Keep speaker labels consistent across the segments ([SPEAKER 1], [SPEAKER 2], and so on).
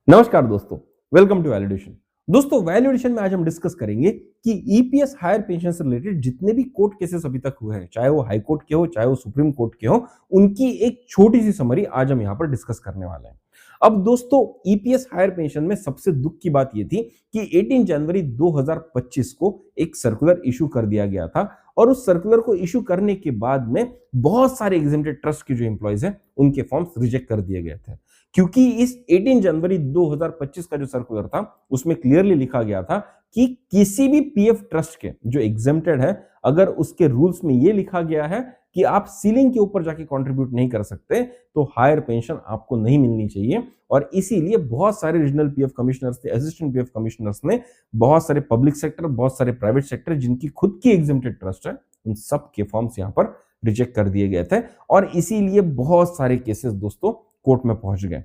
[SPEAKER 1] नमस्कार दोस्तों, welcome to validation. दोस्तों वैलिडेशन में आज हम डिस्कस करेंगे कि ईपीएस हायर पेंशन से रिलेटेड जितने भी कोर्ट केसेस अभी तक हुए हैं, चाहे वो हाई कोर्ट के हो, चाहे वो सुप्रीम कोर्ट के हो, उनकी एक छोटी सी समरी आज हम यहाँ पर डिस्कस करने वाले हैं। अब दोस्तों ईपीएस हायर पेंशन में सबसे दुख की बात यह थी कि 18 जनवरी 2025 को एक सर्कुलर इशू कर दिया गया था और उस सर्कुलर को इशू करने के बाद में बहुत सारे एग्जेम्प्टेड ट्रस्ट के जो एम्प्लॉयज हैं उनके फॉर्म्स रिजेक्ट कर दिए गए थे, क्योंकि इस 18 जनवरी 2025 का जो सर्कुलर था उसमें क्लियरली लिखा गया था कि किसी भी पीएफ ट्रस्ट के जो एग्जेम्प्टेड है, अगर उसके रूल्स में यह लिखा गया है कि आप सीलिंग के ऊपर जाके कंट्रीब्यूट नहीं कर सकते तो हायर पेंशन आपको नहीं मिलनी चाहिए। और इसीलिए बहुत सारे रीजनल पीएफ कमिश्नर्स थे, असिस्टेंट पीएफ कमिश्नर्स ने बहुत सारे पब्लिक सेक्टर, बहुत सारे प्राइवेट सेक्टर जिनकी खुद की एग्जेम्प्टेड ट्रस्ट है, उन सब के फॉर्म्स यहां पर रिजेक्ट कर दिए गए थे और इसीलिए बहुत सारे केसेस दोस्तों कोर्ट में पहुंच गए।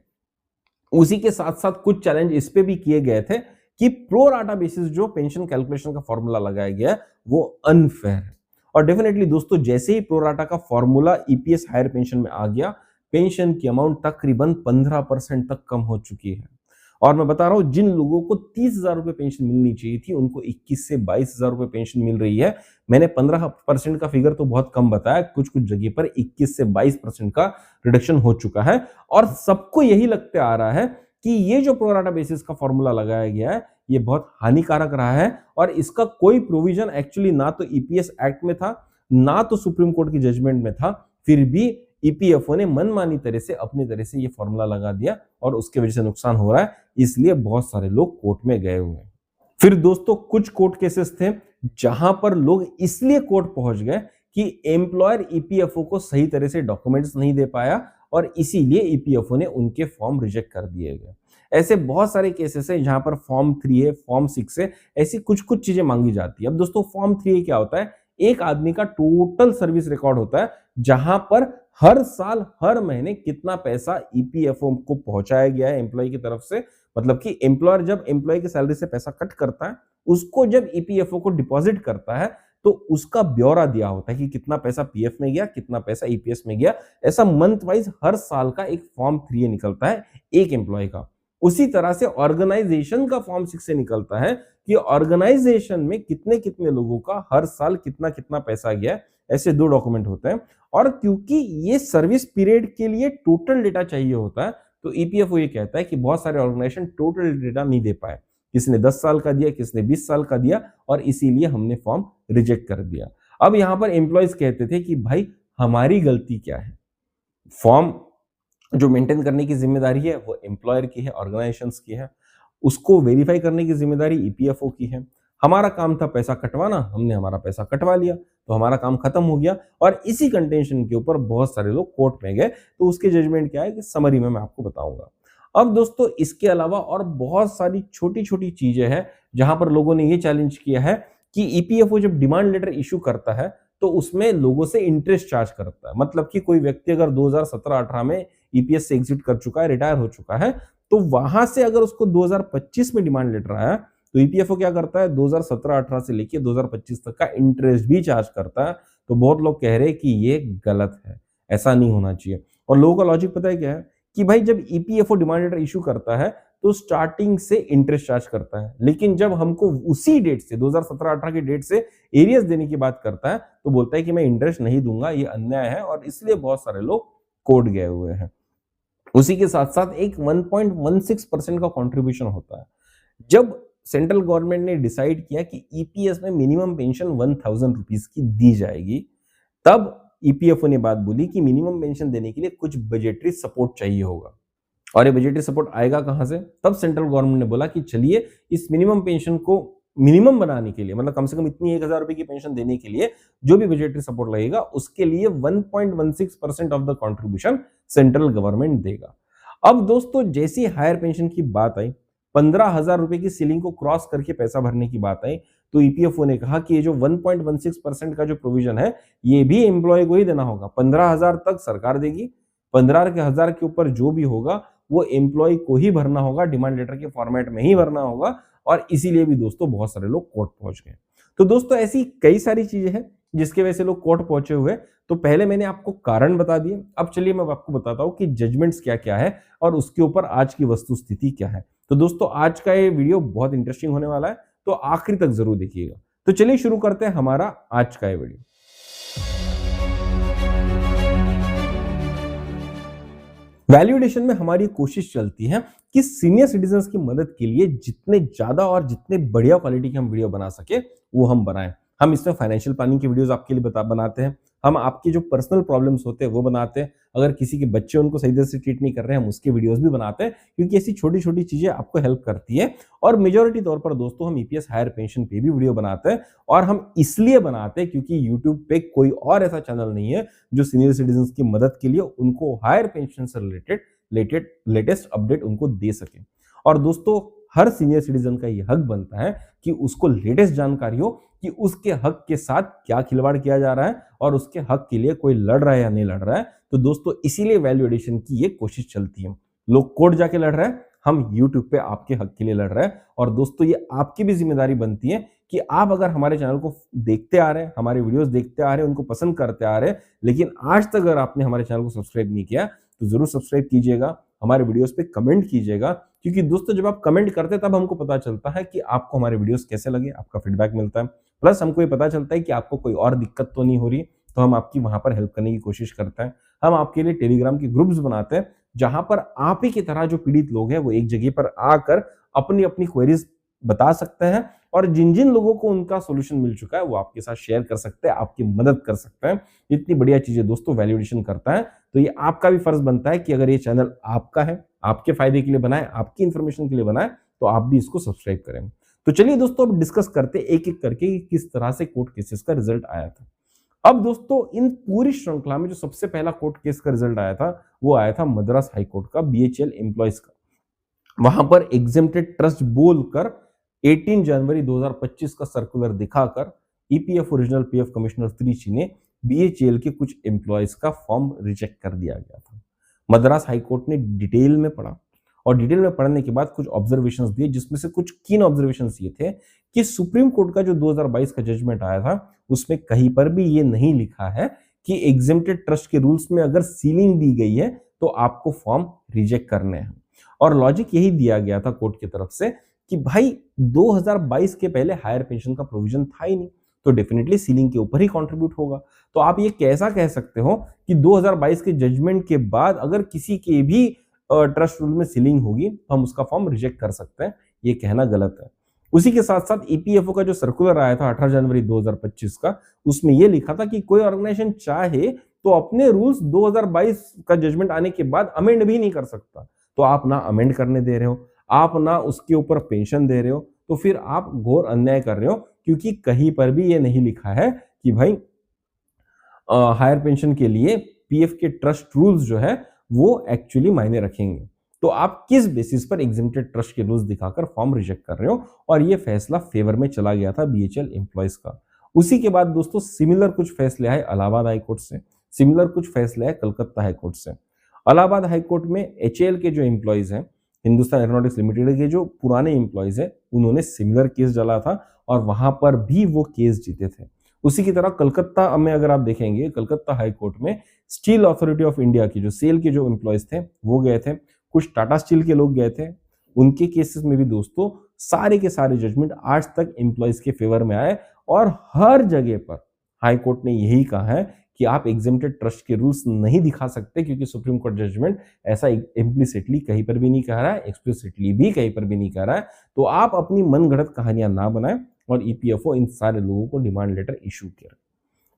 [SPEAKER 1] उसी के साथ साथ कुछ चैलेंज इस पे भी किए गए थे कि प्रो राटा बेसिस जो पेंशन कैलकुलेशन का फॉर्मूला लगाया गया है वो अनफेयर है। और डेफिनेटली दोस्तों जैसे ही प्रो राटा का फॉर्मूला ईपीएस हायर पेंशन में आ गया, पेंशन की अमाउंट तकरीबन 15% तक कम हो चुकी है। और मैं बता रहा हूं, जिन लोगों को 30,000 रुपए पेंशन मिलनी चाहिए थी उनको 21 से 22,000 रुपए पेंशन मिल रही है। मैंने 15% का फिगर तो बहुत कम बताया, कुछ कुछ जगह पर 21 से 22% का रिडक्शन हो चुका है और सबको यही लगते आ रहा है कि ये जो प्रोराटा बेसिस का फॉर्मूला लगाया गया है ये बहुत हानिकारक रहा है और इसका कोई प्रोविजन एक्चुअली ना तो ईपीएस एक्ट में था, ना तो सुप्रीम कोर्ट की जजमेंट में था। फिर भी ईपीएफओ ने मनमानी तरह से अपनी तरह से ये फॉर्मूला लगा दिया और उसके वजह से नुकसान हो रहा है, इसलिए बहुत सारे लोग कोर्ट में गए हुए हैं। फिर दोस्तों कुछ कोर्ट केसेस थे जहां पर लोग इसलिए कोर्ट पहुंच गए कि एम्प्लॉयर ईपीएफओ को सही तरह से डॉक्यूमेंट्स नहीं दे पाया और इसीलिए ईपीएफओ ने उनके फॉर्म रिजेक्ट कर दिए गए। ऐसे बहुत सारे केसेस हैं जहां पर फॉर्म 3 है, फॉर्म 6 है, ऐसी कुछ कुछ चीजें मांगी जाती है। अब दोस्तों फॉर्म 3 क्या होता है? एक आदमी का टोटल सर्विस रिकॉर्ड होता है जहां पर हर साल हर महीने कितना पैसा ईपीएफओ को पहुंचाया गया है एम्प्लॉय की तरफ से। मतलब कि एम्प्लॉयर जब एम्प्लॉय की सैलरी से पैसा कट करता है, उसको जब ईपीएफओ को डिपॉजिट करता है तो उसका ब्यौरा दिया होता है कि कितना पैसा पीएफ में गया, कितना पैसा ईपीएस में गया। ऐसा मंथ वाइज हर साल का एक फॉर्म 3 निकलता है एक एम्प्लॉय का। उसी तरह से ऑर्गेनाइजेशन का फॉर्म 6 से निकलता है कि ऑर्गेनाइजेशन में कितने कितने लोगों का हर साल कितना कितना पैसा गया। ऐसे दो डॉक्यूमेंट होते हैं और क्योंकि ये सर्विस पीरियड के लिए टोटल डेटा चाहिए होता है तो ईपीएफओ ये कहता है कि बहुत सारे ऑर्गेनाइजेशन टोटल डेटा नहीं दे पाए, किसी ने 10 साल का दिया, किसी ने 20 साल का दिया और इसीलिए हमने फॉर्म रिजेक्ट कर दिया। अब यहां पर एम्प्लॉयज कहते थे कि भाई हमारी गलती क्या है? फॉर्म जो मेंटेन करने की जिम्मेदारी है वो एम्प्लॉयर की है, ऑर्गेनाइजेशंस की है, उसको वेरीफाई करने की जिम्मेदारी ईपीएफओ की है। हमारा काम था पैसा कटवाना, हमने हमारा पैसा कटवा लिया तो हमारा काम खत्म हो गया और इसी कंटेंशन के ऊपर बहुत सारे लोग कोर्ट में गए। तो उसके जजमेंट क्या है कि समरी में मैं आपको बताऊंगा। अब दोस्तों इसके अलावा और बहुत सारी छोटी छोटी चीजें हैं जहां पर लोगों ने ये चैलेंज किया है कि ईपीएफओ जब डिमांड लेटर इशू करता है तो उसमें लोगों से इंटरेस्ट चार्ज करता है। मतलब कि कोई व्यक्ति अगर 2017-18 में ईपीएस से एग्जिट कर चुका है, रिटायर हो चुका है, तो वहां से अगर उसको 2025 में डिमांड लेटर आया तो ईपीएफओ क्या करता है, 2017-18 से लेकर 2025 तक का इंटरेस्ट भी चार्ज करता है। तो बहुत लोग कह रहे हैं कि ये गलत है, ऐसा नहीं होना चाहिए। और लोगों का लॉजिक पता है क्या है कि भाई जब ईपीएफओ डिमांड लेटर इशू करता है तो स्टार्टिंग से इंटरेस्ट चार्ज करता है, लेकिन जब हमको उसी डेट से 2017-18 की डेट से एरियर्स देने की बात करता है तो बोलता है कि मैं इंटरेस्ट नहीं दूंगा, ये अन्याय है और इसलिए बहुत सारे लोग कोर्ट गए हुए हैं। उसी के साथ साथ एक 1.16% का कंट्रीब्यूशन होता है। जब सेंट्रल गवर्नमेंट ने डिसाइड किया कि ईपीएस में मिनिमम पेंशन 1000 रुपीज की दी जाएगी, तब ईपीएफओ ने बात बोली कि मिनिमम पेंशन देने के लिए कुछ बजटरी सपोर्ट चाहिए होगा। और ये बजटरी सपोर्ट आएगा कहां से? तब सेंट्रल गवर्नमेंट ने बोला कि चलिए इस मिनिमम पेंशन को मिनिमम बनाने के लिए, मतलब कम से कम इतनी 1000 रुपए की पेंशन देने के लिए जो भी बजटरी सपोर्ट लगेगा उसके लिए 1.16% of the contribution central government देगा। अब दोस्तों जैसी हायर पेंशन की बात आई, 15,000 रुपए की सीलिंग को क्रॉस करके पैसा भरने की बात आई, तो ईपीएफओ ने कहा कि ये जो 1.16% का जो प्रोविजन है ये भी एम्प्लॉय को ही देना होगा। 15,000 तक सरकार देगी, 15,000 के ऊपर जो भी होगा वो एम्प्लॉय को ही भरना होगा, डिमांड लेटर के फॉर्मेट में ही भरना होगा। और इसीलिए भी दोस्तों बहुत सारे लोग कोर्ट पहुंच गए। तो दोस्तों ऐसी कई सारी चीजें हैं जिसके वजह से लोग कोर्ट पहुंचे हुए। तो पहले मैंने आपको कारण बता दिए, अब चलिए मैं आपको बताता हूँ कि जजमेंट्स क्या-क्या है और उसके ऊपर आज की वस्तु स्थिति क्या है। तो दोस्तों आज का ये वीडियो बहुत इंटरेस्टिंग होने वाला है, तो आखिर तक जरूर देखिएगा। तो चलिए शुरू करते हैं हमारा आज का ये वीडियो। वैल्यूएशन में हमारी कोशिश चलती है कि सीनियर सिटीजन्स की मदद के लिए जितने ज्यादा और जितने बढ़िया क्वालिटी के हम वीडियो बना सके वो हम बनाएं। हम इसमें फाइनेंशियल प्लानिंग की वीडियोस आपके लिए बनाते हैं, हम आपकी जो पर्सनल प्रॉब्लम्स होते हैं वो बनाते हैं, अगर किसी के बच्चे उनको सही तरह से ट्रीट नहीं कर रहे हैं हम उसके वीडियोस भी बनाते हैं, क्योंकि ऐसी छोटी छोटी चीजें आपको हेल्प करती है। और मेजोरिटी तौर पर दोस्तों हम ईपीएस हायर पेंशन पे भी वीडियो बनाते हैं, और हम इसलिए बनाते हैं क्योंकि यूट्यूब पे कोई और ऐसा चैनल नहीं है जो सीनियर सिटीजन की मदद के लिए उनको हायर पेंशन से रिलेटेड लेटेस्ट अपडेट उनको दे सके। और दोस्तों हर सीनियर सिटीजन का ये हक बनता है कि उसको लेटेस्ट जानकारी हो कि उसके हक के साथ क्या खिलवाड़ किया जा रहा है और उसके हक के लिए कोई लड़ रहा है या नहीं लड़ रहा है। तो दोस्तों इसीलिए वैल्यू एडिशन की ये कोशिश चलती है। लोग कोर्ट जाके लड़ रहे हैं, हम यूट्यूब पे आपके हक के लिए लड़ रहे हैं। और दोस्तों ये आपकी भी जिम्मेदारी बनती है कि आप अगर हमारे चैनल को देखते आ रहे हैं, हमारे वीडियोस देखते आ रहे हैं, उनको पसंद करते आ रहे हैं, लेकिन आज तक अगर आपने हमारे चैनल को सब्सक्राइब नहीं किया तो जरूर सब्सक्राइब कीजिएगा, हमारे वीडियोस पे कमेंट कीजिएगा, क्योंकि दोस्तों जब आप कमेंट करते हैं तब हमको पता चलता है कि आपको हमारे वीडियोस कैसे लगे, आपका फीडबैक मिलता है। प्लस हमको ये पता चलता है कि आपको कोई और दिक्कत तो नहीं हो रही, तो हम आपकी वहां पर हेल्प करने की कोशिश करते हैं। हम आपके लिए टेलीग्राम के ग्रुप्स बनाते हैं जहां पर आप ही की तरह जो पीड़ित लोग हैं वो एक जगह पर आकर अपनी अपनी क्वेरीज बता सकते हैं, और जिन जिन लोगों को उनका सोल्यूशन मिल चुका है वो आपके साथ शेयर कर सकते हैं, आपकी मदद कर सकते हैं। इतनी बढ़िया चीजें दोस्तों वैल्यूएशन करता है, तो ये आपका भी फर्ज बनता है कि अगर ये चैनल आपका है, आपके फायदे के लिए बनाए, आपकी इंफॉर्मेशन के लिए बनाए, तो आप भी इसको सब्सक्राइब करें। तो चलिए दोस्तों अब डिस्कस करते एक एक करके कि किस तरह से कोर्ट केसेस का रिजल्ट आया था। अब दोस्तों इन पूरी श्रृंखला में जो सबसे पहला कोर्ट केस का रिजल्ट आया था वो आया था मद्रास हाईकोर्ट का, बीएचईएल एम्प्लॉयज का। वहां पर एग्जेम्प्टेड ट्रस्ट बोलकर 18 जनवरी 2025 का सर्कुलर दिखाकर EPF original PF commissioner Trichy ने बीएचईएल के कुछ एम्प्लॉयज का फॉर्म रिजेक्ट कर दिया गया था। मद्रास हाईकोर्ट ने डिटेल में पढ़ा, और डिटेल में पढ़ने के बाद कुछ ऑब्जर्वेशंस दिए, जिसमें से कुछ कीन ऑब्जर्वेशंस ये थे कि सुप्रीम कोर्ट का जो 2022 का जजमेंट आया था उसमें कहीं पर भी ये नहीं लिखा है कि एग्जेम्प्टेड ट्रस्ट के रूल्स में अगर सीलिंग दी गई है तो आपको फॉर्म रिजेक्ट करने हैं। और लॉजिक यही दिया गया था कोर्ट की तरफ से कि भाई 2022 के पहले हायर पेंशन का प्रोविजन था ही नहीं, तो डेफिनेटली सीलिंग के ऊपर ही कंट्रीब्यूट होगा। तो आप ये कैसा कह सकते हो कि 2022 के जजमेंट के बाद अगर किसी के भी ट्रस्ट रूल में सीलिंग होगी तो हम उसका फॉर्म रिजेक्ट कर सकते हैं, ये कहना गलत है। उसी के साथ साथ ईपीएफओ का जो सर्कुलर आया था 18 जनवरी 2025 का, उसमें यह लिखा था कि कोई ऑर्गेनाइजेशन चाहे तो अपने रूल्स 2022 का जजमेंट आने के बाद अमेंड भी नहीं कर सकता। तो आप ना अमेंड करने दे रहे हो, आप ना उसके ऊपर पेंशन दे रहे हो, तो फिर आप घोर अन्याय कर रहे हो, क्योंकि कहीं पर भी ये नहीं लिखा है कि भाई हायर पेंशन के लिए पीएफ के ट्रस्ट रूल्स जो है वो एक्चुअली मायने रखेंगे। तो आप किस बेसिस पर एग्जेम्प्टेड ट्रस्ट के रूल्स दिखाकर फॉर्म रिजेक्ट कर रहे हो, और ये फैसला फेवर में चला गया था बीएचईएल एम्प्लॉयज का। उसी के बाद दोस्तों सिमिलर कुछ फैसले आए इलाहाबाद हाईकोर्ट से, सिमिलर कुछ फैसले आए कलकत्ता हाईकोर्ट से। इलाहाबाद हाईकोर्ट में एचएएल के जो एम्प्लॉयज हैं, हिंदुस्तान एरोनॉटिक्स लिमिटेड के जो पुराने एम्प्लॉयज हैं, उन्होंने सिमिलर केस डाला था और वहां पर भी वो केस जीते थे। उसी की तरह कलकत्ता में अगर आप देखेंगे, कलकत्ता हाईकोर्ट में स्टील अथॉरिटी ऑफ इंडिया की जो सेल के जो एम्प्लॉयज थे वो गए थे, कुछ टाटा स्टील के लोग गए थे। उनके केसेस में भी दोस्तों सारे के सारे जजमेंट आज तक एम्प्लॉयज के फेवर में आए, और हर जगह पर हाईकोर्ट ने यही कहा है कि आप एग्जेम्प्टेड ट्रस्ट के रूल्स नहीं दिखा सकते, क्योंकि सुप्रीम कोर्ट जजमेंट ऐसा इम्प्लिसिटली कहीं पर भी नहीं कह रहा है, एक्सप्लिसिटली भी कहीं पर भी नहीं कह रहा है। तो आप अपनी मनगढ़ंत कहानियां ना बनाएं, और ईपीएफओ इन सारे लोगों को डिमांड लेटर इशू करे।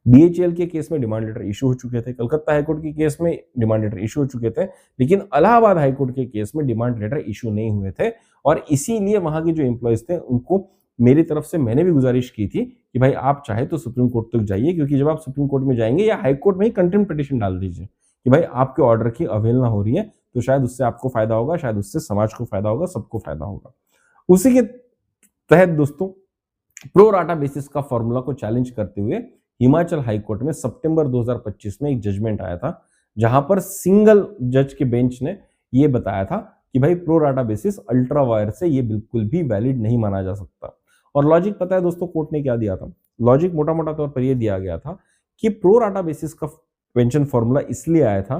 [SPEAKER 1] बीएचईएल के केस में डिमांड लेटर इशू हो चुके थे, कलकत्ता हाईकोर्ट के केस में डिमांड लेटर इशू हो चुके थे, लेकिन इलाहाबाद हाईकोर्ट के केस में डिमांड लेटर इशू नहीं हुए थे। और इसीलिए वहां के जो एम्प्लॉयज थे उनको मेरी तरफ से मैंने भी गुजारिश की थी कि भाई आप चाहे तो सुप्रीम कोर्ट तक जाइए, क्योंकि जब आप सुप्रीम कोर्ट में जाएंगे या हाई कोर्ट में ही कंटेम्प्ट पिटीशन डाल दीजिए कि भाई आपके ऑर्डर की अवहेलना हो रही है, तो शायद उससे आपको फायदा होगा, शायद उससे समाज को फायदा होगा, सबको फायदा होगा। उसी के तहत दोस्तों प्रो राटा बेसिस का फॉर्मूला को चैलेंज करते हुए हिमाचल हाईकोर्ट में सितंबर 2025 में एक जजमेंट आया था, जहां पर सिंगल जज के बेंच ने यह बताया था कि भाई pro rata basis ultra wire से ये बिल्कुल भी वैलिड नहीं माना जा सकता। और लॉजिक पता है दोस्तों कोर्ट ने क्या दिया था? लॉजिक मोटा मोटा तौर पर यह दिया गया था कि प्रो राटा बेसिस का पेंशन फॉर्मूला इसलिए आया था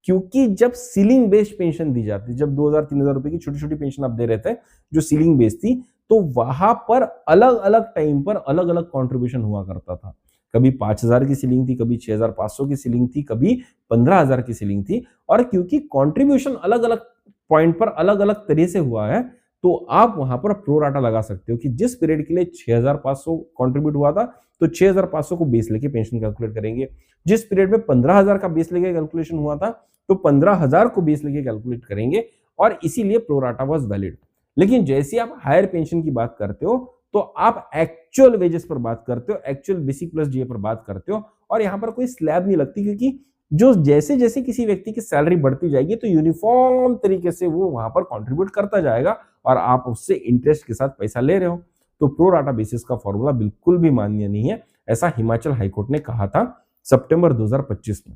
[SPEAKER 1] क्योंकि जब सीलिंग बेस्ड पेंशन दी जाती, जब 2000-3000 रुपए की छोटी-छोटी पेंशन आप दे रहे थे, जो सीलिंग बेस्ड थी, तो वहां पर अलग-अलग टाइम पर अलग-अलग कंट्रीब्यूशन हुआ करता था। कभी 5000 की सीलिंग थी, कभी 6500 की सीलिंग थी, कभी 15000 की सीलिंग थी। और क्योंकि कंट्रीब्यूशन अलग-अलग पॉइंट पर अलग-अलग तरह से हुआ है, तो आप वहां पर प्रो राटा लगा सकते हो कि जिस पीरियड के लिए 6500 कंट्रीब्यूट हुआ था, तो 6500 को बेस लेके पेंशन कैलकुलेट करेंगे। जिस पीरियड में 15000 का बेस लेके कैलकुलेशन हुआ था, तो 15000 को बेस लेके कैलकुलेट करेंगे, और इसीलिए प्रो राटा वाज वैलिड। लेकिन जैसे आप हायर पेंशन की बात करते हो, तो आप एक्चुअल वेजेस पर बात करते हो, एक्चुअल बेसिक प्लस डीए पर बात करते हो, और यहां पर कोई स्लैब नहीं लगती, क्योंकि जो जैसे जैसे किसी व्यक्ति की सैलरी बढ़ती जाएगी, तो यूनिफॉर्म तरीके से वो वहां पर कंट्रीब्यूट करता जाएगा, और आप उससे इंटरेस्ट के साथ पैसा ले रहे हो। तो प्रो राटा बेसिस का फॉर्मूला बिल्कुल भी मान्य नहीं है, ऐसा हिमाचल हाईकोर्ट ने कहा था सितंबर 2025 में।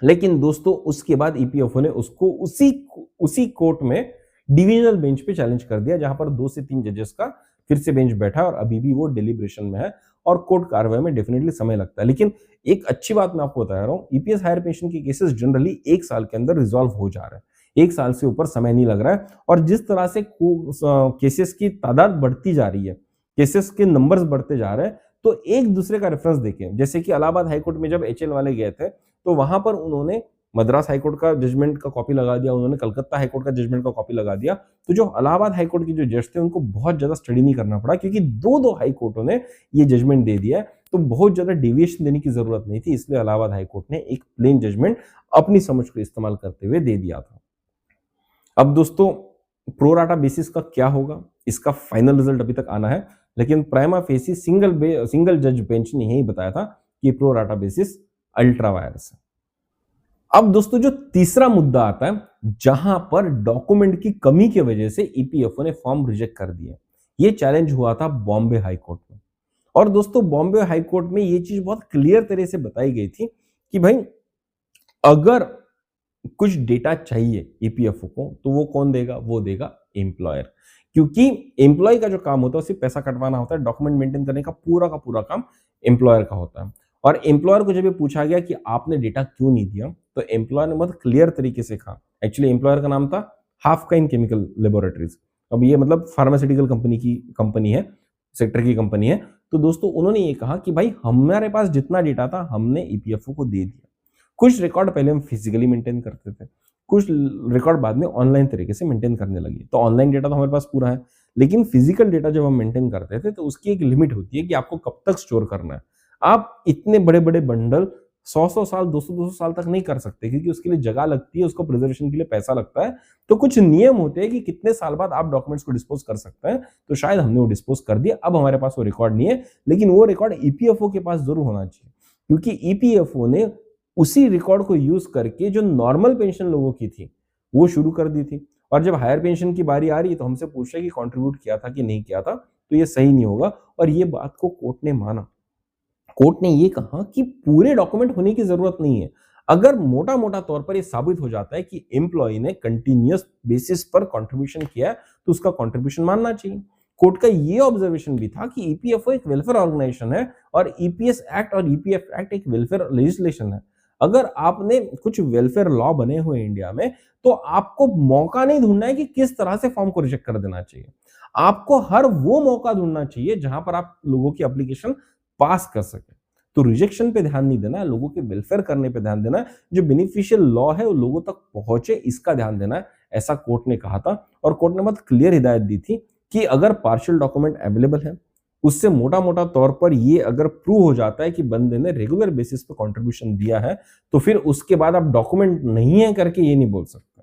[SPEAKER 1] लेकिन दोस्तों उसके बाद ईपीएफओ ने उसको उसी कोर्ट में डिविजनल बेंच पे चैलेंज कर दिया, जहां पर 2 से 3 जजेस का फिर से बेंच बैठा, और अभी भी वो डिलीब्रेशन में है, और कोर्ट कार्रवाई में डेफिनेटली समय लगता है। लेकिन एक अच्छी बात मैं आपको बता रहा हूं, ईपीएस हायर पेंशन के केसेस जनरली 1 साल के अंदर रिजॉल्व हो जा रहे हैं। 1 साल से ऊपर समय नहीं लग रहा है, और जिस तरह से केसेस की तादाद बढ़ती जा रही है, केसेस के नंबर्स बढ़ते जा रहे हैं, तो एक दूसरे का रेफरेंस देखें। जैसे कि इलाहाबाद हाईकोर्ट में जब एचएल वाले गए थे, तो वहां पर उन्होंने मद्रास हाईकोर्ट का जजमेंट का कॉपी लगा दिया, उन्होंने कलकत्ता हाईकोर्ट का जजमेंट का कॉपी लगा दिया। तो जो इलाहाबाद हाईकोर्ट के जो जज थे, उनको बहुत ज्यादा स्टडी नहीं करना पड़ा, क्योंकि दो हाईकोर्टों ने ये जजमेंट दे दिया है, तो बहुत ज्यादा डेविएशन देने की जरूरत नहीं थी। इसलिए इलाहाबाद हाईकोर्ट ने एक प्लेन जजमेंट अपनी समझ को इस्तेमाल करते हुए दे दिया था। अब दोस्तों प्रो राटा बेसिस का क्या होगा, इसका फाइनल रिजल्ट अभी तक आना है, लेकिन प्राइमा फेसी सिंगल जज बेंच ने यही बताया था कि pro rata basis ultra vires है। अब दोस्तों जो तीसरा मुद्दा आता है, जहां पर डॉक्यूमेंट की कमी की वजह से ईपीएफओ ने फॉर्म रिजेक्ट कर दिया, ये चैलेंज हुआ था बॉम्बे हाईकोर्ट में। और दोस्तों बॉम्बे हाईकोर्ट में ये चीज बहुत क्लियर तरह से बताई गई थी कि भाई अगर कुछ डेटा चाहिए ईपीएफओ को, तो वो कौन देगा? वो देगा एम्प्लॉयर, क्योंकि एम्प्लॉय का जो काम होता है सिर्फ पैसा कटवाना होता है, डॉक्यूमेंट मेंटेन करने का पूरा काम एम्प्लॉयर का होता है। और एम्प्लॉयर को जब ये पूछा गया कि आपने डेटा क्यों नहीं दिया, तो एम्प्लॉयर ने बहुत क्लियर तरीके से कहा, एक्चुअली एम्प्लॉयर का नाम था हाफकाइन केमिकल लेबोरेटरीज। अब ये मतलब फार्मास्यूटिकल कंपनी है, सेक्टर की कंपनी है। तो दोस्तों उन्होंने ये कहा कि भाई हमारे पास जितना डेटा था हमने ईपीएफओ को दे दिया। कुछ रिकॉर्ड पहले हम फिजिकली मेंटेन करते थे, कुछ रिकॉर्ड बाद में ऑनलाइन तरीके से मेंटेन करने लगे। तो ऑनलाइन डेटा तो हमारे पास पूरा है, लेकिन फिजिकल डेटा जब हम मेंटेन करते थे, तो उसकी एक लिमिट होती है कि आपको कब तक स्टोर करना है। आप इतने बड़े बड़े बंडल 100 साल 200 साल तक नहीं कर सकते, क्योंकि उसके लिए जगह लगती है, उसको प्रिजर्वेशन के लिए पैसा लगता है। तो कुछ नियम होते हैं कि कितने साल बाद आप डॉक्यूमेंट्स को डिस्पोज कर सकते हैं। तो शायद हमने वो डिस्पोज कर दिया, अब हमारे पास वो रिकॉर्ड नहीं है, लेकिन वो रिकॉर्ड ईपीएफओ के पास जरूर होना चाहिए, क्योंकि ईपीएफओ ने उसी रिकॉर्ड को यूज करके जो नॉर्मल पेंशन लोगों की थी वो शुरू कर दी थी। और जब हायर पेंशन की बारी आ रही है, तो हमसे पूछ रहे कि कंट्रीब्यूट किया था कि नहीं किया था, तो ये सही नहीं होगा। और ये बात को कोर्ट ने माना। कोर्ट ने ये कहा कि पूरे डॉक्यूमेंट होने की जरूरत नहीं है। अगर मोटा मोटा तौर पर ये साबित हो जाता है कि एम्प्लॉय ने कंटिन्यूअस बेसिस पर कंट्रीब्यूशन किया है, तो उसका कंट्रीब्यूशन मानना चाहिए। कोर्ट का ये ऑब्जर्वेशन भी था कि ईपीएफओ एक वेलफेयर ऑर्गेनाइजेशन है, और ईपीएस एक्ट और ईपीएफ एक्ट एक वेलफेयर लेजिस्लेशन है। अगर आपने कुछ वेलफेयर लॉ बने हुए इंडिया में, तो आपको मौका नहीं ढूंढना है कि किस तरह से फॉर्म को रिजेक्ट कर देना चाहिए। आपको हर वो मौका ढूंढना चाहिए जहां पर आप लोगों की एप्लीकेशन पास कर सके। तो रिजेक्शन पे ध्यान नहीं देना है, लोगों के वेलफेयर करने पे ध्यान देना है, जो बेनिफिशियल लॉ है वो लोगों तक पहुंचे, इसका ध्यान देना है, ऐसा कोर्ट ने कहा था। और कोर्ट ने बहुत क्लियर हिदायत दी थी कि अगर पार्शियल डॉक्यूमेंट अवेलेबल है, उससे मोटा मोटा तौर पर ये अगर प्रूव हो जाता है कि बंदे ने रेगुलर बेसिस पे कंट्रीब्यूशन दिया है, तो फिर उसके बाद आप डॉक्यूमेंट नहीं है करके ये नहीं बोल सकते।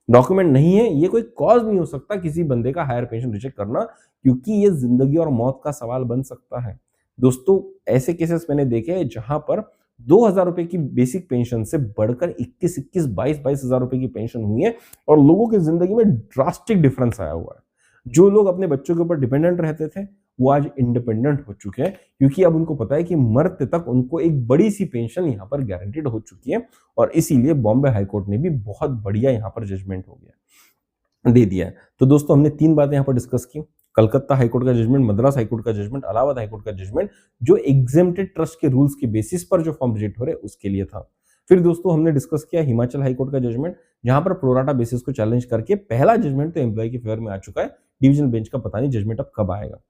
[SPEAKER 1] डॉक्यूमेंट नहीं है ये कोई कॉज नहीं हो सकता किसी बंदे का हायर पेंशन रिजेक्ट करना, क्योंकि ये जिंदगी और मौत का सवाल बन सकता है। दोस्तों ऐसे केसेस मैंने देखे हैं जहां पर 2000 रुपए की बेसिक पेंशन से बढ़कर 21 22 हजार रुपए की पेंशन हुई है, और लोगों की जिंदगी में ड्रास्टिक डिफरेंस आया हुआ है। जो लोग अपने बच्चों के ऊपर डिपेंडेंट रहते थे, वो आज इंडिपेंडेंट हो चुके हैं, क्योंकि अब उनको पता है कि मरते तक उनको एक बड़ी सी पेंशन यहाँ पर गारंटीड हो चुकी है। और इसीलिए बॉम्बे हाईकोर्ट ने भी बहुत बढ़िया यहाँ पर जजमेंट हो गया दे दिया है। तो दोस्तों हमने 3 बातें यहाँ पर डिस्कस की। कलकत्ता हाईकोर्ट का जजमेंट, मद्रास हाईकोर्ट का जजमेंट, इलाहाबाद हाईकोर्ट का जजमेंट, जो एग्जेम्प्टेड ट्रस्ट के रूल्स के बेसिस पर जो फॉर्म रिजेक्ट हो रहे उसके लिए था। फिर दोस्तों हमने डिस्कस किया हिमाचल हाईकोर्ट का जजमेंट, जहां पर प्रोराटा बेसिस को चैलेंज करके पहला जजमेंट तो एम्प्लॉय के फेवर में आ चुका है, डिवीजन बेंच का पता नहीं जजमेंट अब कब आएगा।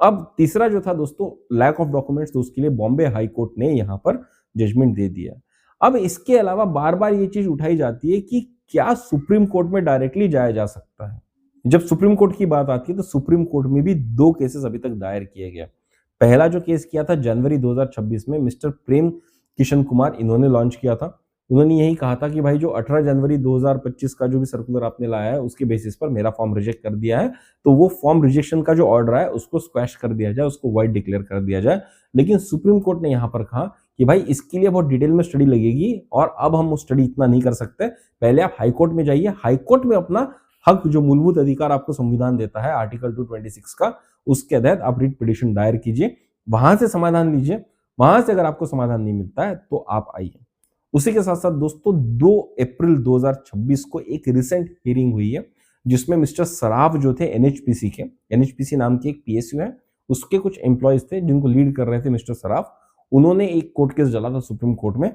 [SPEAKER 1] अब तीसरा जो था दोस्तों लैक ऑफ डॉक्यूमेंट्स, तो उसके लिए बॉम्बे हाई कोर्ट ने यहां पर जजमेंट दे दिया। अब इसके अलावा बार बार ये चीज उठाई जाती है कि क्या सुप्रीम कोर्ट में डायरेक्टली जाया जा सकता है। जब सुप्रीम कोर्ट की बात आती है तो सुप्रीम कोर्ट में भी 2 केसेस अभी तक दायर किए गए। पहला जो केस किया था जनवरी 2026 में मिस्टर प्रेम किशन कुमार, इन्होंने लॉन्च किया था। उन्होंने यही कहा था कि भाई जो 18 जनवरी 2025 का जो भी सर्कुलर आपने लाया है उसके बेसिस पर मेरा फॉर्म रिजेक्ट कर दिया है, तो वो फॉर्म रिजेक्शन का जो ऑर्डर है उसको स्क्वैश कर दिया जाए, उसको वाइड डिक्लेयर कर दिया जाए। लेकिन सुप्रीम कोर्ट ने यहां पर कहा कि भाई इसके लिए बहुत डिटेल में स्टडी लगेगी और अब हम वो स्टडी इतना नहीं कर सकते, पहले आप हाईकोर्ट में जाइए, हाईकोर्ट में अपना हक जो मूलभूत अधिकार आपको संविधान देता है आर्टिकल 226 का, उसके तहत आप रिट पिटीशन दायर कीजिए, वहां से समाधान लीजिए। वहां से अगर आपको समाधान नहीं मिलता है तो आप आइए। उसी के साथ साथ दोस्तों 2 अप्रैल 2026 को एक रिसेंट हियरिंग हुई है, जिसमें मिस्टर सराफ जो थे एनएचपीसी के, एनएचपीसी नाम की एक पीएसयू है, उसके कुछ एम्प्लॉयज थे जिनको लीड कर रहे थे मिस्टर सराफ। उन्होंने एक कोर्ट केस डाला था सुप्रीम कोर्ट में।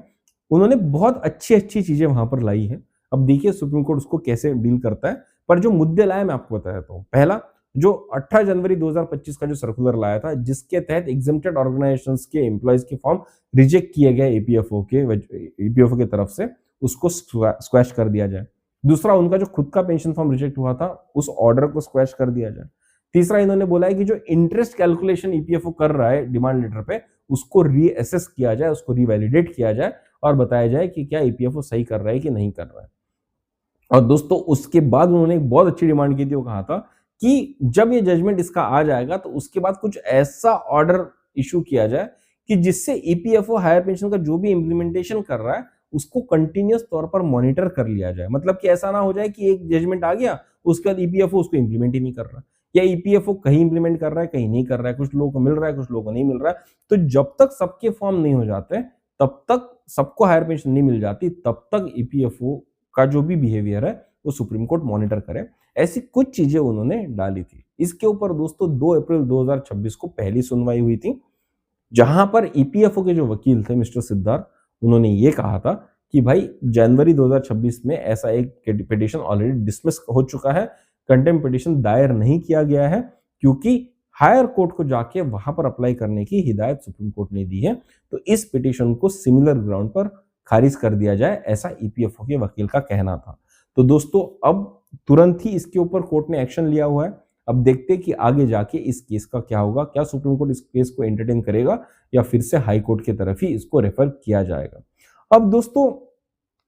[SPEAKER 1] उन्होंने बहुत अच्छी अच्छी चीजें वहां पर लाई है। अब देखिए सुप्रीम कोर्ट उसको कैसे डील करता है, पर जो मुद्दे लाए मैं आपको बता देता हूं। पहला, जो 18 जनवरी 2025 का जो सर्कुलर लाया था, जिसके तहत एग्जेम्प्टेड ऑर्गेनाइजेशंस के एम्प्लॉयज के फॉर्म रिजेक्ट किए गए ईपीएफओ की तरफ से, उसको स्क्वैश कर दिया जाए। दूसरा, उनका जो खुद का पेंशन फॉर्म रिजेक्ट हुआ था उस ऑर्डर को स्क्वैश कर दिया जाए। तीसरा, इन्होंने बोला है कि जो इंटरेस्ट कैलकुलेशन ईपीएफओ कर रहा है डिमांड लेटर पे, उसको रीअसेस किया जाए, उसको रिवैलिडेट किया जाए और बताया जाए कि क्या ईपीएफओ सही कर रहा है कि नहीं कर रहा है। और दोस्तों उसके बाद उन्होंने एक बहुत अच्छी डिमांड की थी, वो कहा था कि जब ये जजमेंट इसका आ जाएगा तो उसके बाद कुछ ऐसा ऑर्डर इशू किया जाए कि जिससे ईपीएफओ हायर पेंशन का जो भी इंप्लीमेंटेशन कर रहा है उसको कंटिन्यूअस तौर पर मॉनिटर कर लिया जाए। मतलब कि ऐसा ना हो जाए कि एक जजमेंट आ गया उसके बाद ईपीएफओ उसको इंप्लीमेंट ही नहीं कर रहा, या ईपीएफओ कहीं इंप्लीमेंट कर रहा है कहीं नहीं कर रहा है, कुछ लोगों को मिल रहा है कुछ लोगों को नहीं मिल रहा है। तो जब तक सबके फॉर्म नहीं हो जाते, तब तक सबको हायर पेंशन नहीं मिल जाती, तब तक ईपीएफओ का जो भी बिहेवियर है वो सुप्रीम कोर्ट मॉनिटर करे। ऐसी कुछ चीजें उन्होंने डाली थी। इसके ऊपर दोस्तों 2 अप्रैल 2026 को पहली सुनवाई हुई थी, जहां पर ईपीएफओ के जो वकील थे मिस्टर सिद्धार्थ, उन्होंने ये कहा था कि भाई जनवरी 2026 में ऐसा एक पिटीशन ऑलरेडी डिसमिस हो चुका है, कंटेम्प्ट पिटीशन दायर नहीं किया गया है, क्योंकि हायर कोर्ट को जाके वहां पर अप्लाई करने की हिदायत सुप्रीम कोर्ट ने दी है। तो इस पिटीशन को सिमिलर ग्राउंड पर खारिज कर दिया जाए, ऐसा ईपीएफओ के वकील का कहना था। तो दोस्तों अब तुरंत ही इसके ऊपर कोर्ट ने एक्शन लिया हुआ है। अब देखते हैं कि आगे जाके इस केस का क्या होगा, क्या सुप्रीम कोर्ट इस केस को एंटरटेन करेगा या फिर से हाई कोर्ट की तरफ ही इसको रेफर किया जाएगा। अब दोस्तों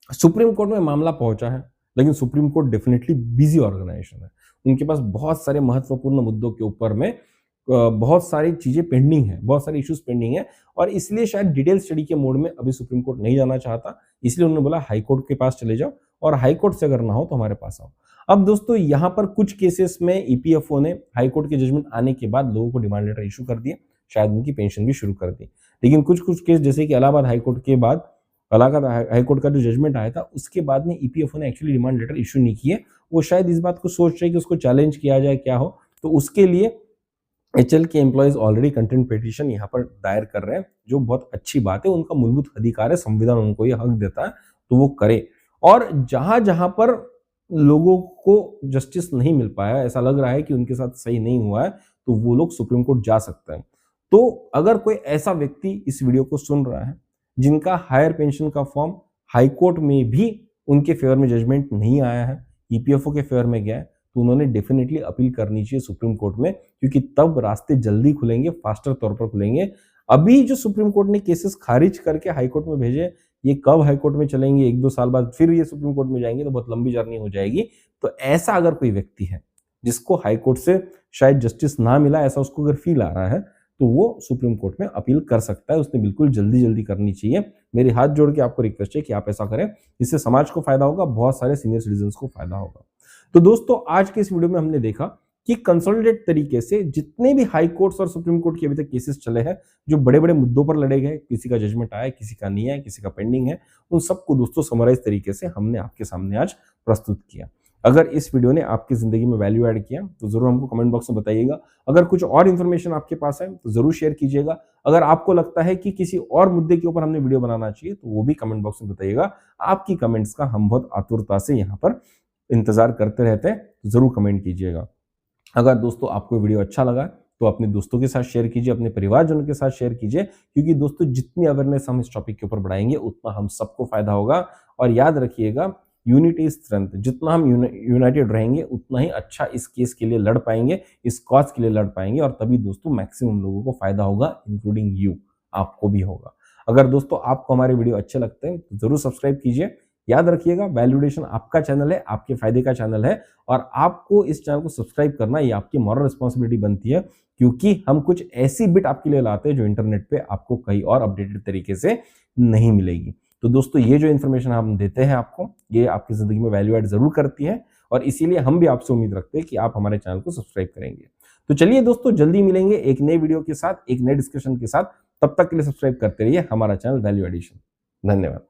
[SPEAKER 1] सुप्रीम कोर्ट में मामला पहुंचा है, लेकिन supreme court definitely busy organisation है। उनके पास बहुत सारे महत्वपूर्ण मुद्दों के ऊपर में बहुत सारी चीजें पेंडिंग है, बहुत सारे इश्यूज पेंडिंग है, और इसलिए शायद डिटेल स्टडी के मोड में अभी सुप्रीम कोर्ट नहीं जाना चाहता। इसलिए उन्होंने बोला हाई कोर्ट के पास चले जाओ, और हाई कोर्ट से अगर ना हो तो हमारे पास आओ। अब दोस्तों यहाँ पर कुछ केसेस में ईपीएफओ ने हाई कोर्ट के जजमेंट आने के बाद लोगों को डिमांड लेटर इशू कर दिए, शायद उनकी पेंशन भी शुरू कर दी। लेकिन कुछ कुछ केस जैसे कि इलाहाबाद हाईकोर्ट के बाद, इलाहाबाद हाईकोर्ट का जो जजमेंट आया था उसके बाद में ईपीएफओ ने एक्चुअली डिमांड लेटर इशू नहीं किए। वो शायद इस बात को सोच रहे कि उसको चैलेंज किया जाए, क्या हो, तो उसके लिए एचएल के एम्प्लॉयज ऑलरेडी कंटेम्प्ट पिटीशन यहाँ पर दायर कर रहे हैं, जो बहुत अच्छी बात है। उनका मूलभूत अधिकार है, संविधान उनको ये हक देता है, तो वो करे। और जहां जहां पर लोगों को जस्टिस नहीं मिल पाया, ऐसा लग रहा है कि उनके साथ सही नहीं हुआ है, तो वो लोग सुप्रीम कोर्ट जा सकते हैं। तो अगर कोई ऐसा व्यक्ति इस वीडियो को सुन रहा है जिनका हायर पेंशन का फॉर्म हाई कोर्ट में भी उनके फेवर में जजमेंट नहीं आया है, ईपीएफओ के फेवर में गया है, तो उन्होंने डेफिनेटली अपील करनी चाहिए सुप्रीम कोर्ट में, क्योंकि तब रास्ते जल्दी खुलेंगे, फास्टर तौर पर खुलेंगे। अभी जो सुप्रीम कोर्ट ने केसेस खारिज करके हाई कोर्ट में भेजे, ये कब हाई कोर्ट में चलेंगे, 1-2 साल बाद फिर ये सुप्रीम कोर्ट में जाएंगे, तो बहुत लंबी जर्नी हो जाएगी। तो ऐसा अगर कोई व्यक्ति है जिसको हाई कोर्ट से शायद जस्टिस ना मिला, ऐसा उसको अगर फील आ रहा है, तो वो सुप्रीम कोर्ट में अपील कर सकता है। उसने बिल्कुल जल्दी जल्दी करनी चाहिए। मेरे हाथ जोड़ के आपको रिक्वेस्ट है कि आप ऐसा करें, इससे समाज को फायदा होगा, बहुत सारे सीनियर सिटीजन को फायदा होगा। तो दोस्तों आज के इस वीडियो में हमने देखा कि कंसोलिडेट तरीके से जितने भी हाई कोर्ट्स और सुप्रीम कोर्ट के अभी तक केसेस चले हैं, जो बड़े बड़े मुद्दों पर लड़े गए, किसी का जजमेंट आया, किसी का नहीं आया, किसी का पेंडिंग है, उन सबको दोस्तों समराइज तरीके से हमने आपके सामने आज प्रस्तुत किया। अगर इस वीडियो ने आपकी जिंदगी में वैल्यू ऐड किया तो जरूर हमको कमेंट बॉक्स में बताइएगा। अगर कुछ और इन्फॉर्मेशन आपके पास है तो जरूर शेयर कीजिएगा। अगर आपको लगता है कि किसी और मुद्दे के ऊपर हमने वीडियो बनाना चाहिए तो वो भी कमेंट बॉक्स में बताइएगा। आपकी कमेंट्स का हम बहुत आतुरता से यहाँ पर इंतजार करते रहते हैं, तो जरूर कमेंट कीजिएगा। अगर दोस्तों आपको वीडियो अच्छा लगा तो अपने दोस्तों के साथ शेयर कीजिए, अपने परिवारजनों के साथ शेयर कीजिए, क्योंकि दोस्तों जितनी अवेयरनेस हम इस टॉपिक के ऊपर बढ़ाएंगे उतना हम सबको फायदा होगा। और याद रखिएगा, यूनिटी इज स्ट्रेंथ। जितना हम यूनाइटेड रहेंगे उतना ही अच्छा इस केस के लिए लड़ पाएंगे, इस कॉज के लिए लड़ पाएंगे, और तभी दोस्तों मैक्सिमम लोगों को फायदा होगा, इंक्लूडिंग यू, आपको भी होगा। अगर दोस्तों आपको हमारे वीडियो अच्छे लगते हैं तो जरूर सब्सक्राइब कीजिए। याद रखिएगा, वैल्यूडेशन आपका चैनल है, आपके फायदे का चैनल है, और आपको इस चैनल को सब्सक्राइब करना ये आपकी मॉरल रिस्पॉन्सिबिलिटी बनती है, क्योंकि हम कुछ ऐसी बिट आपके लिए लाते हैं जो इंटरनेट पे आपको कहीं और अपडेटेड तरीके से नहीं मिलेगी। तो दोस्तों ये जो इन्फॉर्मेशन हम देते हैं आपको, ये आपकी जिंदगी में वैल्यू ऐड जरूर करती है, और इसीलिए हम भी आपसे उम्मीद रखते हैं कि आप हमारे चैनल को सब्सक्राइब करेंगे। तो चलिए दोस्तों, जल्दी मिलेंगे एक नए वीडियो के साथ, एक नए डिस्कशन के साथ। तब तक के लिए सब्सक्राइब करते रहिए हमारा चैनल वैल्यू एडिशन। धन्यवाद।